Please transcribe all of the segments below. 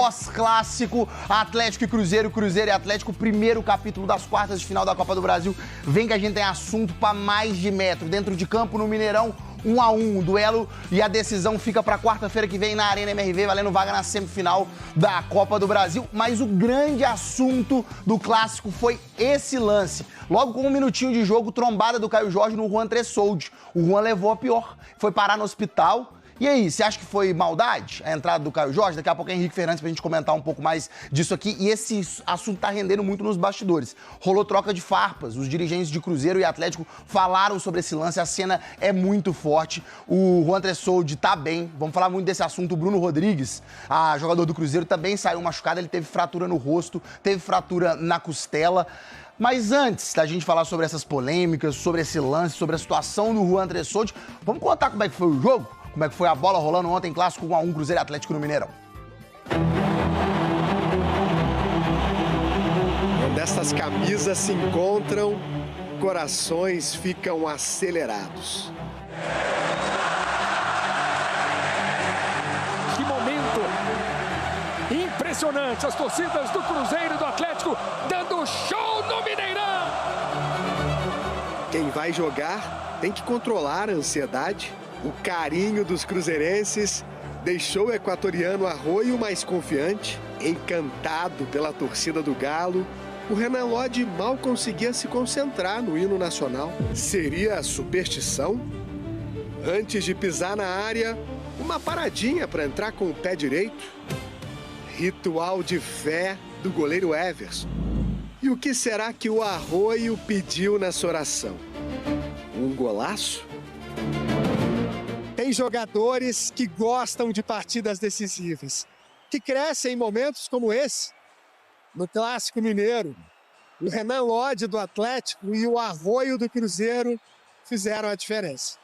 Pós-clássico, Atlético e Cruzeiro, Cruzeiro e Atlético, primeiro capítulo das quartas de final da Copa do Brasil. Vem que a gente tem assunto para mais de metro. Dentro de campo, no Mineirão, 1-1, o duelo e a decisão fica para quarta-feira que vem na Arena MRV, valendo vaga na semifinal da Copa do Brasil. Mas o grande assunto do clássico foi esse lance. Logo com um minutinho de jogo, trombada do Caio Jorge no Juan Tressoldi. O Juan levou a pior, foi parar no hospital. E aí, você acha que foi maldade a entrada do Caio Jorge? Daqui a pouco é Henrique Fernandes pra gente comentar um pouco mais disso aqui. E esse assunto tá rendendo muito nos bastidores. Rolou troca de farpas, os dirigentes de Cruzeiro e Atlético falaram sobre esse lance, a cena é muito forte. O Juan Tressoldi tá bem, vamos falar muito desse assunto. O Bruno Rodrigues, jogador do Cruzeiro, também saiu machucado, ele teve fratura no rosto, teve fratura na costela. Mas antes da gente falar sobre essas polêmicas, sobre esse lance, sobre a situação do Juan Tressoldi, vamos contar como é que foi o jogo? Como é que foi a bola rolando ontem, clássico 1-1, Cruzeiro e Atlético no Mineirão. Quando essas camisas se encontram, corações ficam acelerados. Que momento impressionante, as torcidas do Cruzeiro e do Atlético dando show no Mineirão. Quem vai jogar tem que controlar a ansiedade. O carinho dos cruzeirenses deixou o equatoriano Arroio mais confiante. Encantado pela torcida do Galo, o Renan Lodge mal conseguia se concentrar no hino nacional. Seria superstição? Antes de pisar na área, uma paradinha para entrar com o pé direito. Ritual de fé do goleiro Everson. E o que será que o Arroio pediu nessa oração? Um golaço? Tem jogadores que gostam de partidas decisivas, que crescem em momentos como esse. No Clássico Mineiro, o Renan Lodge do Atlético e o Arroio do Cruzeiro fizeram a diferença.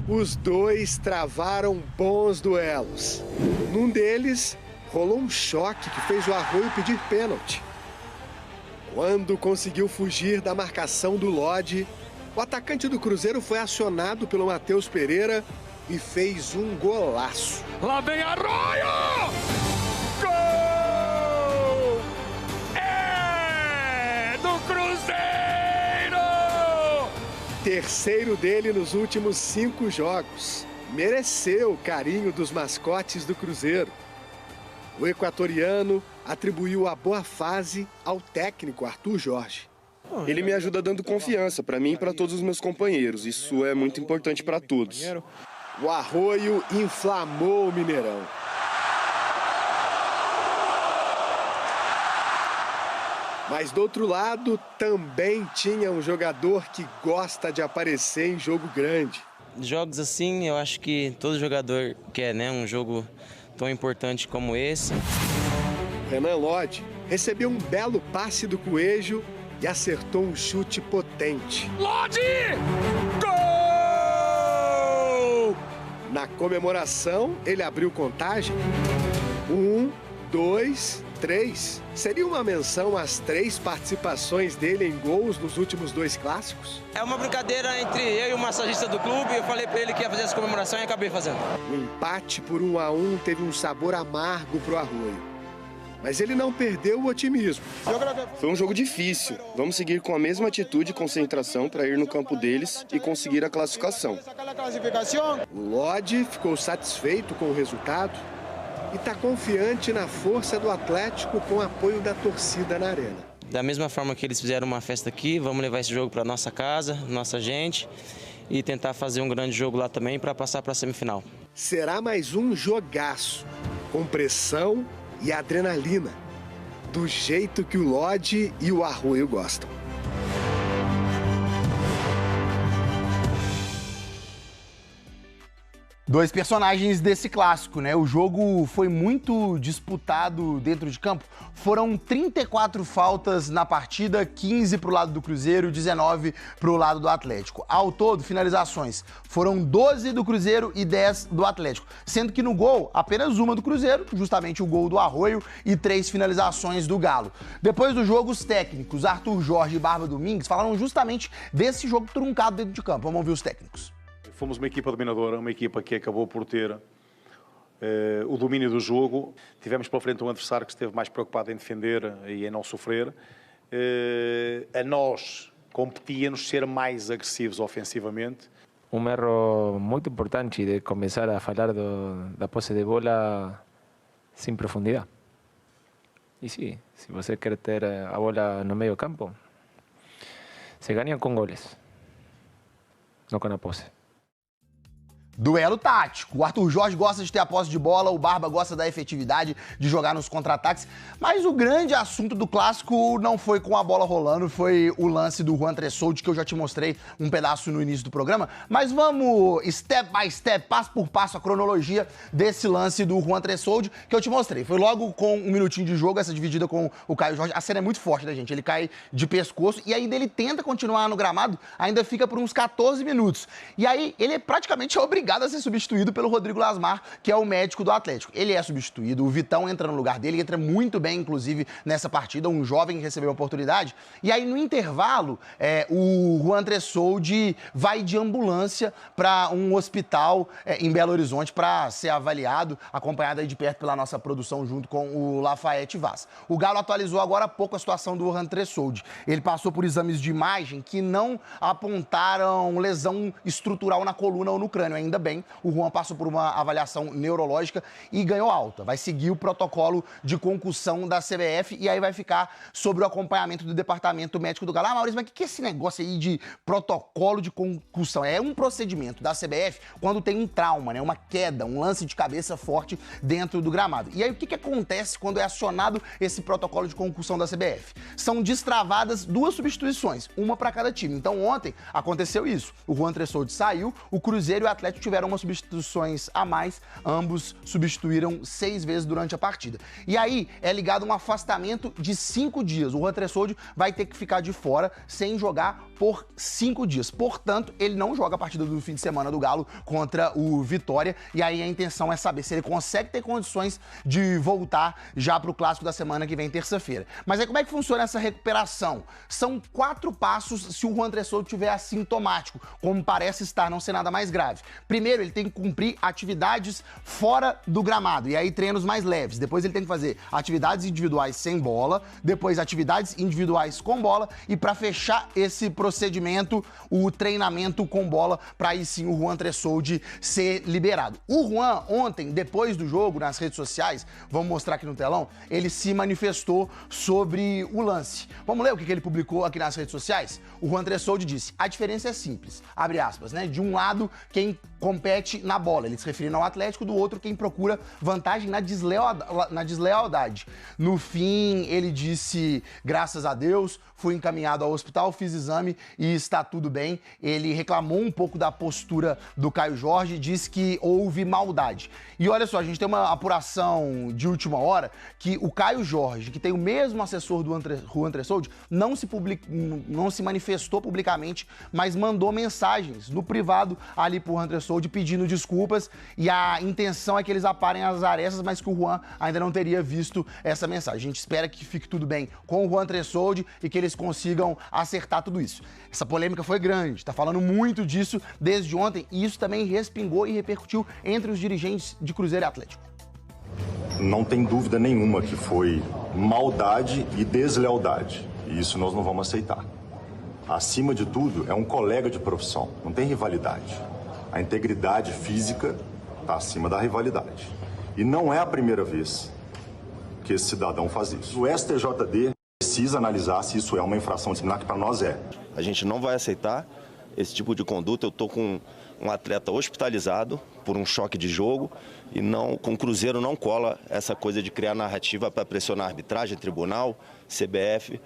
Os dois travaram bons duelos. Num deles, rolou um choque que fez o Arroio pedir pênalti. Quando conseguiu fugir da marcação do Lodge, o atacante do Cruzeiro foi acionado pelo Matheus Pereira e fez um golaço. Lá vem Arroio! Gol! É do Cruzeiro! Terceiro dele nos últimos 5 jogos. Mereceu o carinho dos mascotes do Cruzeiro. O equatoriano atribuiu a boa fase ao técnico Arthur Jorge. Ele me ajuda dando confiança para mim e para todos os meus companheiros. Isso é muito importante para todos. O Arroio inflamou o Mineirão. Mas do outro lado, também tinha um jogador que gosta de aparecer em jogo grande. Jogos assim, eu acho que todo jogador quer, né? Um jogo tão importante como esse. Renan Lodge recebeu um belo passe do Coelho e acertou um chute potente. Lodge! Gol! Na comemoração, ele abriu contagem. 1, 2, 3. Seria uma menção às 3 participações dele em gols nos últimos 2 clássicos? É uma brincadeira entre eu e o massagista do clube. Eu falei pra ele que ia fazer essa comemoração e acabei fazendo. O empate por 1-1 teve um sabor amargo pro Arroio. Mas ele não perdeu o otimismo. Foi um jogo difícil. Vamos seguir com a mesma atitude e concentração para ir no campo deles e conseguir a classificação. O Lodge ficou satisfeito com o resultado e está confiante na força do Atlético com o apoio da torcida na arena. Da mesma forma que eles fizeram uma festa aqui, vamos levar esse jogo para nossa casa, nossa gente, e tentar fazer um grande jogo lá também para passar para a semifinal. Será mais um jogaço, com pressão e adrenalina, do jeito que o Lodge e o Arroio gostam. Dois personagens desse clássico, né? O jogo foi muito disputado dentro de campo. Foram 34 faltas na partida, 15 pro lado do Cruzeiro, 19 pro lado do Atlético. Ao todo, finalizações foram 12 do Cruzeiro e 10 do Atlético. Sendo que no gol, apenas uma do Cruzeiro, justamente o gol do Arroio, e 3 finalizações do Galo. Depois do jogo, os técnicos Arthur Jorge e Barba Domingues falaram justamente desse jogo truncado dentro de campo. Vamos ouvir os técnicos. Fomos uma equipa dominadora, uma equipa que acabou por ter o domínio do jogo. Tivemos pela frente um adversário que esteve mais preocupado em defender e em não sofrer. A nós competia-nos ser mais agressivos ofensivamente. Erro muito importante de começar a falar da posse de bola sem profundidade. E sim, se você quer ter a bola no meio campo, se ganha com goles, não com a posse. Duelo tático. O Arthur Jorge gosta de ter a posse de bola, o Barba gosta da efetividade de jogar nos contra-ataques, mas o grande assunto do clássico não foi com a bola rolando, foi o lance do Juan Tressoldi, que eu já te mostrei um pedaço no início do programa, mas vamos step by step, passo por passo, a cronologia desse lance do Juan Tressoldi, que eu te mostrei. Foi logo com um minutinho de jogo, essa dividida com o Caio Jorge. A cena é muito forte, né, gente? Ele cai de pescoço e ainda ele tenta continuar no gramado, ainda fica por uns 14 minutos. E aí ele praticamente é obrigado a ser substituído pelo Rodrigo Lasmar, que é o médico do Atlético. Ele é substituído, o Vitão entra no lugar dele, entra muito bem, inclusive, nessa partida, um jovem que recebeu a oportunidade. E aí, no intervalo, o Juan Tressoldi vai de ambulância para um hospital em Belo Horizonte para ser avaliado, acompanhado aí de perto pela nossa produção junto com o Lafayette Vaz. O Galo atualizou agora há pouco a situação do Juan Tressoldi. Ele passou por exames de imagem que não apontaram lesão estrutural na coluna ou no crânio, ainda bem. O Juan passou por uma avaliação neurológica e ganhou alta. Vai seguir o protocolo de concussão da CBF e aí vai ficar sob o acompanhamento do departamento médico do Galo. Ah, Maurício, mas o que é esse negócio aí de protocolo de concussão? É um procedimento da CBF quando tem um trauma, né? Uma queda, um lance de cabeça forte dentro do gramado. E aí o que acontece quando é acionado esse protocolo de concussão da CBF? São destravadas 2 substituições, uma para cada time. Então ontem aconteceu isso. O Juan Tressoldi saiu, o Cruzeiro e o Atlético tiveram umas substituições a mais, ambos substituíram 6 vezes durante a partida. E aí é ligado um afastamento de 5 dias. O Juan Tressoldi vai ter que ficar de fora sem jogar por 5 dias. Portanto, ele não joga a partida do fim de semana do Galo contra o Vitória. E aí a intenção é saber se ele consegue ter condições de voltar já para o clássico da semana que vem, terça-feira. Mas aí como é que funciona essa recuperação? São 4 passos se o Juan Tressoldi estiver assintomático, como parece estar, não ser nada mais grave. Primeiro, ele tem que cumprir atividades fora do gramado, e aí treinos mais leves. Depois ele tem que fazer atividades individuais sem bola, depois atividades individuais com bola, e para fechar esse procedimento, o treinamento com bola, para aí sim o Juan Tressoldi ser liberado. O Juan, ontem, depois do jogo, nas redes sociais, vamos mostrar aqui no telão, ele se manifestou sobre o lance. Vamos ler o que ele publicou aqui nas redes sociais? O Juan Tressoldi disse: a diferença é simples, abre aspas, né? De um lado, quem compete na bola, ele se referindo ao Atlético, do outro quem procura vantagem na deslealdade. No fim, ele disse: graças a Deus, fui encaminhado ao hospital, fiz exame e está tudo bem. Ele reclamou um pouco da postura do Caio Jorge, disse que houve maldade. E olha só, a gente tem uma apuração de última hora que o Caio Jorge, que tem o mesmo assessor do Juan Tressoldi, não se manifestou publicamente, mas mandou mensagens no privado ali pro Juan Tressoldi pedindo desculpas, e a intenção é que eles aparem as arestas, mas que o Juan ainda não teria visto essa mensagem. A gente espera que fique tudo bem com o Juan Tressoldi e que eles consigam acertar tudo isso. Essa polêmica foi grande, tá falando muito disso desde ontem, e isso também respingou e repercutiu entre os dirigentes de Cruzeiro e Atlético. Não tem dúvida nenhuma que foi maldade e deslealdade, e isso nós não vamos aceitar. Acima de tudo, é um colega de profissão, não tem rivalidade. A integridade física está acima da rivalidade. E não é a primeira vez que esse cidadão faz isso. O STJD precisa analisar se isso é uma infração disciplinar, que para nós é. A gente não vai aceitar esse tipo de conduta. Eu estou com um atleta hospitalizado por um choque de jogo e com o Cruzeiro não cola essa coisa de criar narrativa para pressionar a arbitragem, tribunal, CBF,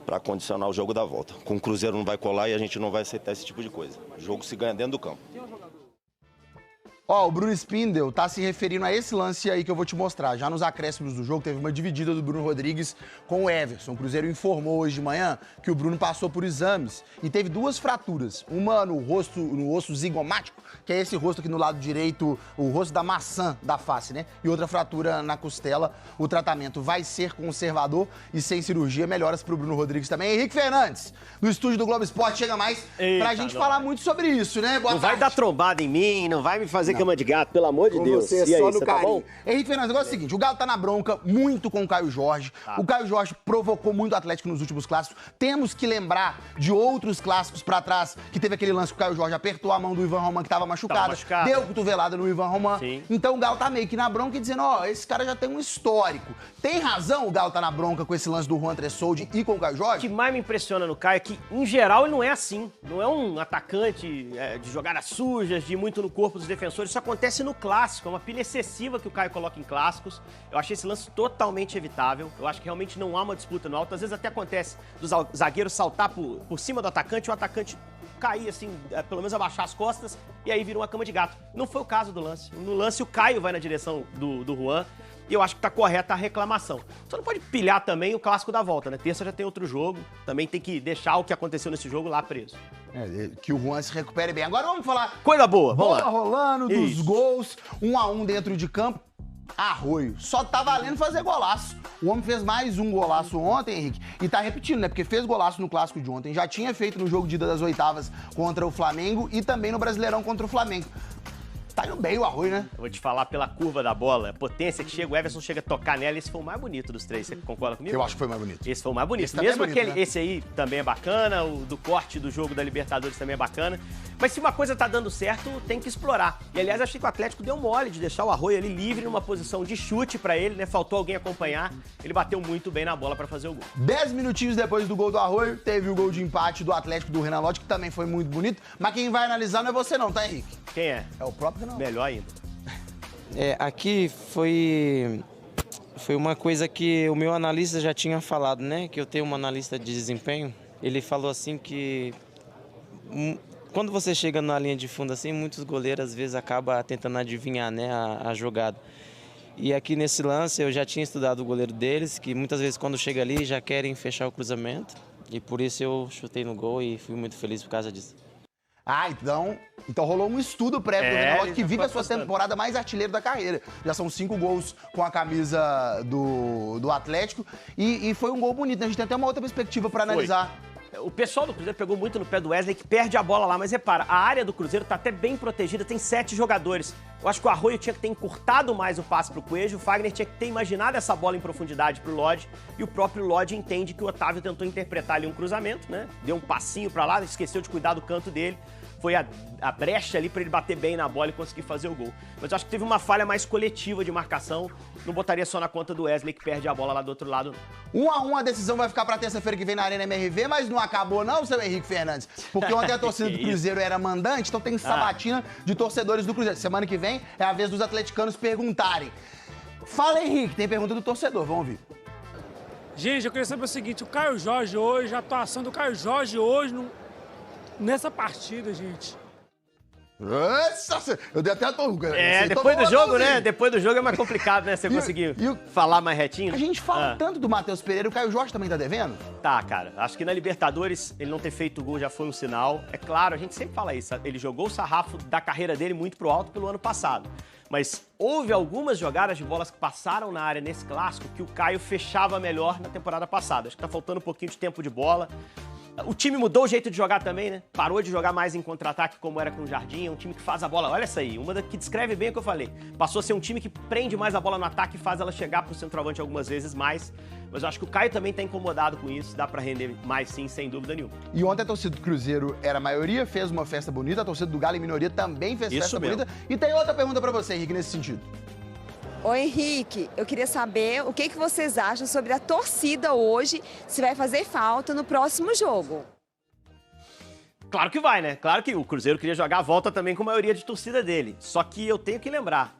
para condicionar o jogo da volta. Com o Cruzeiro não vai colar e a gente não vai aceitar esse tipo de coisa. O jogo se ganha dentro do campo. Ó, o Bruno Spindel tá se referindo a esse lance aí que eu vou te mostrar. Já nos acréscimos do jogo, teve uma dividida do Bruno Rodrigues com o Everson. O Cruzeiro informou hoje de manhã que o Bruno passou por exames e teve 2 fraturas. Uma no osso zigomático, que é esse rosto aqui no lado direito, o rosto da maçã da face, né? E outra fratura na costela. O tratamento vai ser conservador e sem cirurgia. Melhoras pro Bruno Rodrigues também. Henrique Fernandes, no estúdio do Globo Esporte, chega mais pra gente falar muito sobre isso, né? Boa tarde. Vai dar trombada em mim, não vai me fazer fazer cama de gato, pelo amor de Deus. Você e aí, só no você carinho. tá bom? Henrique Fernandes, o negócio é o seguinte, o Galo tá na bronca muito com o Caio Jorge. Tá. O Caio Jorge provocou muito o Atlético nos últimos clássicos. Temos que lembrar de outros clássicos pra trás, que teve aquele lance que o Caio Jorge apertou a mão do Ivan Roman, que tava machucado. Deu cotovelada no Ivan Roman. Sim. Então o Galo tá meio que na bronca e dizendo, ó, esse cara já tem um histórico. Tem razão o Galo tá na bronca com esse lance do Juan Tressoldi e com o Caio Jorge? O que mais me impressiona no Caio é que, em geral, ele não é assim. Não é um atacante de jogadas sujas, de ir muito no corpo dos defensores. Isso acontece no clássico. É uma pilha excessiva que o Caio coloca em clássicos. Eu achei esse lance totalmente evitável. Eu acho que realmente não há uma disputa no alto. Às vezes até acontece dos zagueiros saltar por cima do atacante e o atacante cair, assim, pelo menos abaixar as costas, e aí vira uma cama de gato. Não foi o caso do lance. No lance, o Caio vai na direção do Juan, e eu acho que tá correta a reclamação. Só não pode pilhar também o clássico da volta, né? Terça já tem outro jogo, também tem que deixar o que aconteceu nesse jogo lá preso. Que o Juan se recupere bem. Agora vamos falar... Coisa boa, vamos bola lá. rolando, dos Isso. gols, 1-1 dentro de campo. Arroio. Só tá valendo fazer golaço. O homem fez mais um golaço ontem, Henrique, e tá repetindo, né? Porque fez golaço no clássico de ontem, já tinha feito no jogo de ida das oitavas contra o Flamengo e também no Brasileirão contra o Flamengo. Tá indo bem o Arroio, né? Eu vou te falar pela curva da bola, a potência que chega, o Everson chega a tocar nela, esse foi o mais bonito dos três, você concorda comigo? Eu acho que foi o mais bonito. Esse foi o mais bonito. Esse também Mesmo é bonito, aquele, né? esse aí também é bacana, o do corte do jogo da Libertadores também é bacana. Mas se uma coisa tá dando certo, tem que explorar. E aliás, achei que o Atlético deu mole de deixar o Arroio ali livre numa posição de chute pra ele, né? Faltou alguém acompanhar. Ele bateu muito bem na bola pra fazer o gol. 10 minutinhos depois do gol do Arroio, teve o gol de empate do Atlético do Renan Lodge, que também foi muito bonito. Mas quem vai analisar não é você não, tá, Henrique? Quem é? É o próprio Renan. Melhor ainda. Aqui foi uma coisa que o meu analista já tinha falado, né? Que eu tenho um analista de desempenho. Ele falou assim que quando você chega na linha de fundo assim, muitos goleiros às vezes acabam tentando adivinhar, né, a jogada. E aqui nesse lance eu já tinha estudado o goleiro deles, que muitas vezes quando chega ali já querem fechar o cruzamento. E por isso eu chutei no gol e fui muito feliz por causa disso. Ah, então rolou um estudo prévio do Renan Lodge, que vive a sua temporada mais artilheiro da carreira. Já são 5 gols com a camisa do Atlético e foi um gol bonito, né? A gente tem até uma outra perspectiva para analisar. O pessoal do Cruzeiro pegou muito no pé do Wesley, que perde a bola lá, mas repara, a área do Cruzeiro tá até bem protegida, tem 7 jogadores. Eu acho que o Arroio tinha que ter encurtado mais o passe pro Coelho, o Fagner tinha que ter imaginado essa bola em profundidade pro Lodge, e o próprio Lodge entende que o Otávio tentou interpretar ali um cruzamento, né? Deu um passinho pra lá, esqueceu de cuidar do canto dele. Foi a brecha ali pra ele bater bem na bola e conseguir fazer o gol. Mas eu acho que teve uma falha mais coletiva de marcação. Não botaria só na conta do Wesley, que perde a bola lá do outro lado. 1-1, a decisão vai ficar pra terça-feira que vem na Arena MRV, mas não acabou não, seu Henrique Fernandes. Porque ontem a torcida do Cruzeiro era mandante, então tem sabatina de torcedores do Cruzeiro. Semana que vem é a vez dos atleticanos perguntarem. Fala, Henrique, tem pergunta do torcedor, vamos ouvir. Gente, eu queria saber o seguinte, o Caio Jorge hoje, a atuação do Caio Jorge hoje nessa partida, gente. Nossa, eu dei até a torruga. Depois do jogo, né? Depois do jogo é mais complicado, né? Você conseguir falar mais retinho. A gente fala tanto do Matheus Pereira, o Caio Jorge também tá devendo? Tá, cara. Acho que na Libertadores ele não ter feito gol já foi um sinal. É claro, a gente sempre fala isso. Ele jogou o sarrafo da carreira dele muito pro alto pelo ano passado. Mas houve algumas jogadas de bolas que passaram na área nesse clássico que o Caio fechava melhor na temporada passada. Acho que tá faltando um pouquinho de tempo de bola. O time mudou o jeito de jogar também, né? Parou de jogar mais em contra-ataque como era com o Jardim. É um time que faz a bola. Olha essa aí, uma que descreve bem o que eu falei. Passou a ser um time que prende mais a bola no ataque e faz ela chegar pro centroavante algumas vezes mais. Mas eu acho que o Caio também tá incomodado com isso. Dá pra render mais sim, sem dúvida nenhuma. E ontem a torcida do Cruzeiro era a maioria, fez uma festa bonita. A torcida do Galo em minoria também fez festa bonita. E tem outra pergunta pra você, Henrique, nesse sentido. Ô Henrique, eu queria saber o que vocês acham sobre a torcida hoje, se vai fazer falta no próximo jogo. Claro que vai, né? Claro que o Cruzeiro queria jogar a volta também com a maioria de torcida dele. Só que eu tenho que lembrar,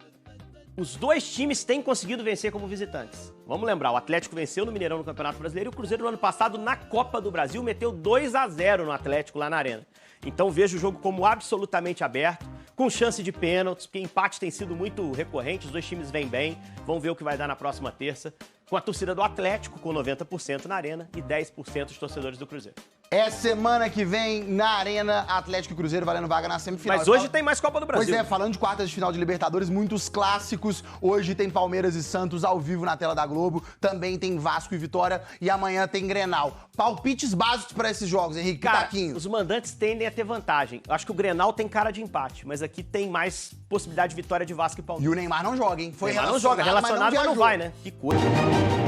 os dois times têm conseguido vencer como visitantes. Vamos lembrar, o Atlético venceu no Mineirão no Campeonato Brasileiro e o Cruzeiro no ano passado na Copa do Brasil meteu 2-0 no Atlético lá na Arena. Então vejo o jogo como absolutamente aberto, com chance de pênaltis, porque empate tem sido muito recorrente, os dois times vêm bem, vamos ver o que vai dar na próxima terça, com a torcida do Atlético com 90% na Arena e 10% dos torcedores do Cruzeiro. É semana que vem na Arena, Atlético e Cruzeiro valendo vaga na semifinal. Mas hoje tem mais Copa do Brasil. Pois é, falando de quartas de final de Libertadores, muitos clássicos. Hoje tem Palmeiras e Santos ao vivo na tela da Globo. Também tem Vasco e Vitória. E amanhã tem Grenal. Palpites básicos para esses jogos, Henrique. Cara, Pitaquinho. os mandantes tendem a ter vantagem. Eu acho que o Grenal tem cara de empate, mas aqui tem mais possibilidade de vitória de Vasco e Palmeiras. E o Neymar não joga, hein? Foi Neymar não joga, relacionado, mas não vai, né? Que coisa.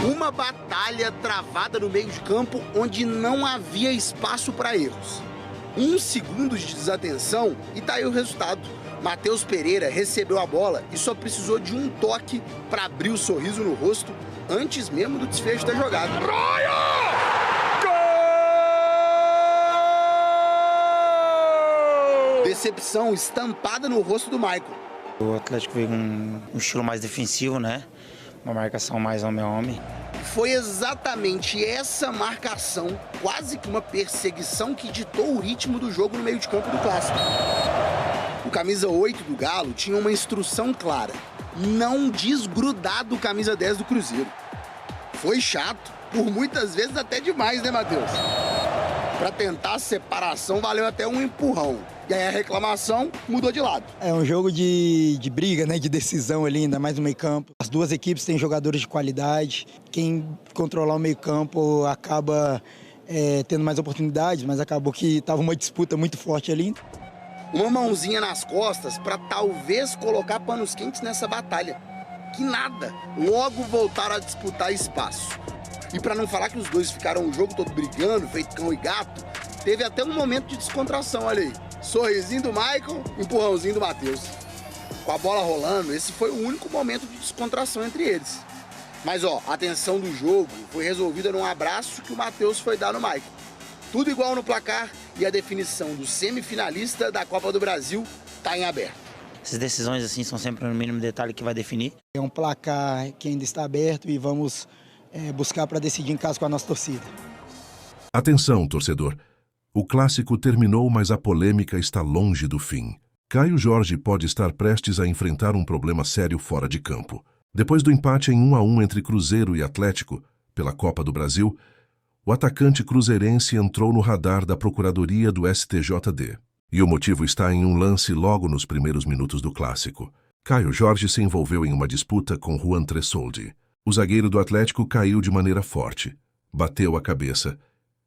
Uma batalha travada no meio de campo onde não havia espaço para erros. 1 segundo de desatenção e tá aí o resultado. Matheus Pereira recebeu a bola e só precisou de um toque para abrir o sorriso no rosto antes mesmo do desfecho da jogada. Decepção estampada no rosto do Maicon. O Atlético veio com um estilo mais defensivo, né? Uma marcação mais homem a homem. Foi exatamente essa marcação, quase que uma perseguição, que ditou o ritmo do jogo no meio de campo do Clássico. O camisa 8 do Galo tinha uma instrução clara: não desgrudar do camisa 10 do Cruzeiro. Foi chato, por muitas vezes até demais, né, Matheus? Para tentar a separação valeu até um empurrão. E aí a reclamação mudou de lado. É um jogo de briga, né? De decisão ali, ainda mais no meio campo. As duas equipes têm jogadores de qualidade. Quem controlar o meio campo acaba tendo mais oportunidades, mas acabou que estava uma disputa muito forte ali. Uma mãozinha nas costas para talvez colocar panos quentes nessa batalha. Que nada, logo voltaram a disputar espaço. E para não falar que os dois ficaram o jogo todo brigando, feito cão e gato, teve até um momento de descontração, olha aí. Sorrisinho do Michael, empurrãozinho do Matheus. Com a bola rolando, esse foi o único momento de descontração entre eles. Mas ó, a tensão do jogo foi resolvida num abraço que o Matheus foi dar no Michael. Tudo igual no placar e a definição do semifinalista da Copa do Brasil tá em aberto. Essas decisões assim são sempre no mínimo detalhe que vai definir. É um placar que ainda está aberto e vamos buscar para decidir em casa com a nossa torcida. Atenção, torcedor. O clássico terminou, mas a polêmica está longe do fim. Caio Jorge pode estar prestes a enfrentar um problema sério fora de campo. Depois do empate em 1-1 entre Cruzeiro e Atlético, pela Copa do Brasil, o atacante cruzeirense entrou no radar da Procuradoria do STJD. E o motivo está em um lance logo nos primeiros minutos do clássico. Caio Jorge se envolveu em uma disputa com Juan Tresoldi. O zagueiro do Atlético caiu de maneira forte, bateu a cabeça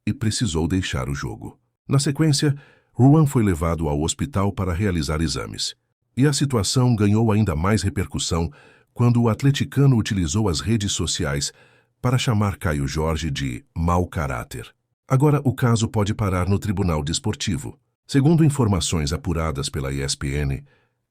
e precisou deixar o jogo. Na sequência, Juan foi levado ao hospital para realizar exames. E a situação ganhou ainda mais repercussão quando o atleticano utilizou as redes sociais para chamar Caio Jorge de mau caráter. Agora o caso pode parar no Tribunal Desportivo. Segundo informações apuradas pela ESPN,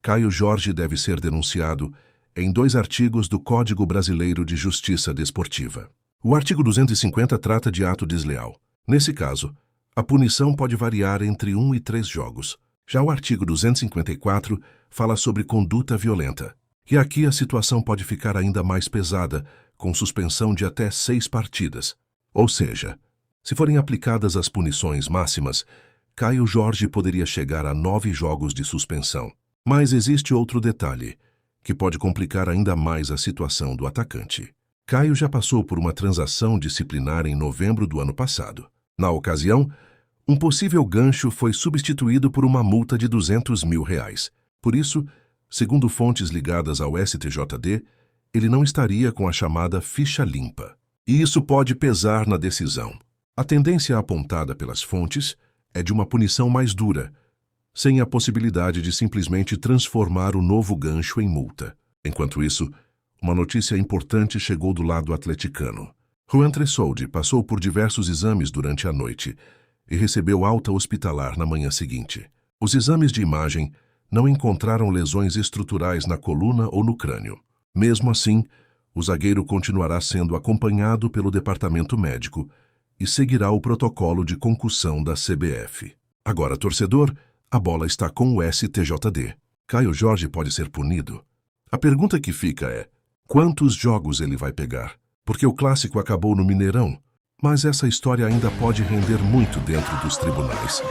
Caio Jorge deve ser denunciado em 2 artigos do Código Brasileiro de Justiça Desportiva. O artigo 250 trata de ato desleal. Nesse caso, a punição pode variar entre 1 e 3 jogos. Já o artigo 254 fala sobre conduta violenta. E aqui a situação pode ficar ainda mais pesada, com suspensão de até 6 partidas. Ou seja, se forem aplicadas as punições máximas, Caio Jorge poderia chegar a 9 jogos de suspensão. Mas existe outro detalhe, que pode complicar ainda mais a situação do atacante. Caio já passou por uma transação disciplinar em novembro do ano passado. Na ocasião, um possível gancho foi substituído por uma multa de R$200 mil. Por isso, segundo fontes ligadas ao STJD, ele não estaria com a chamada ficha limpa. E isso pode pesar na decisão. A tendência apontada pelas fontes é de uma punição mais dura, sem a possibilidade de simplesmente transformar o novo gancho em multa. Enquanto isso, uma notícia importante chegou do lado atleticano. Juan Tresoldi passou por diversos exames durante a noite e recebeu alta hospitalar na manhã seguinte. Os exames de imagem não encontraram lesões estruturais na coluna ou no crânio. Mesmo assim, o zagueiro continuará sendo acompanhado pelo departamento médico e seguirá o protocolo de concussão da CBF. Agora, torcedor, a bola está com o STJD. Caio Jorge pode ser punido? A pergunta que fica é: quantos jogos ele vai pegar? Porque o clássico acabou no Mineirão, mas essa história ainda pode render muito dentro dos tribunais.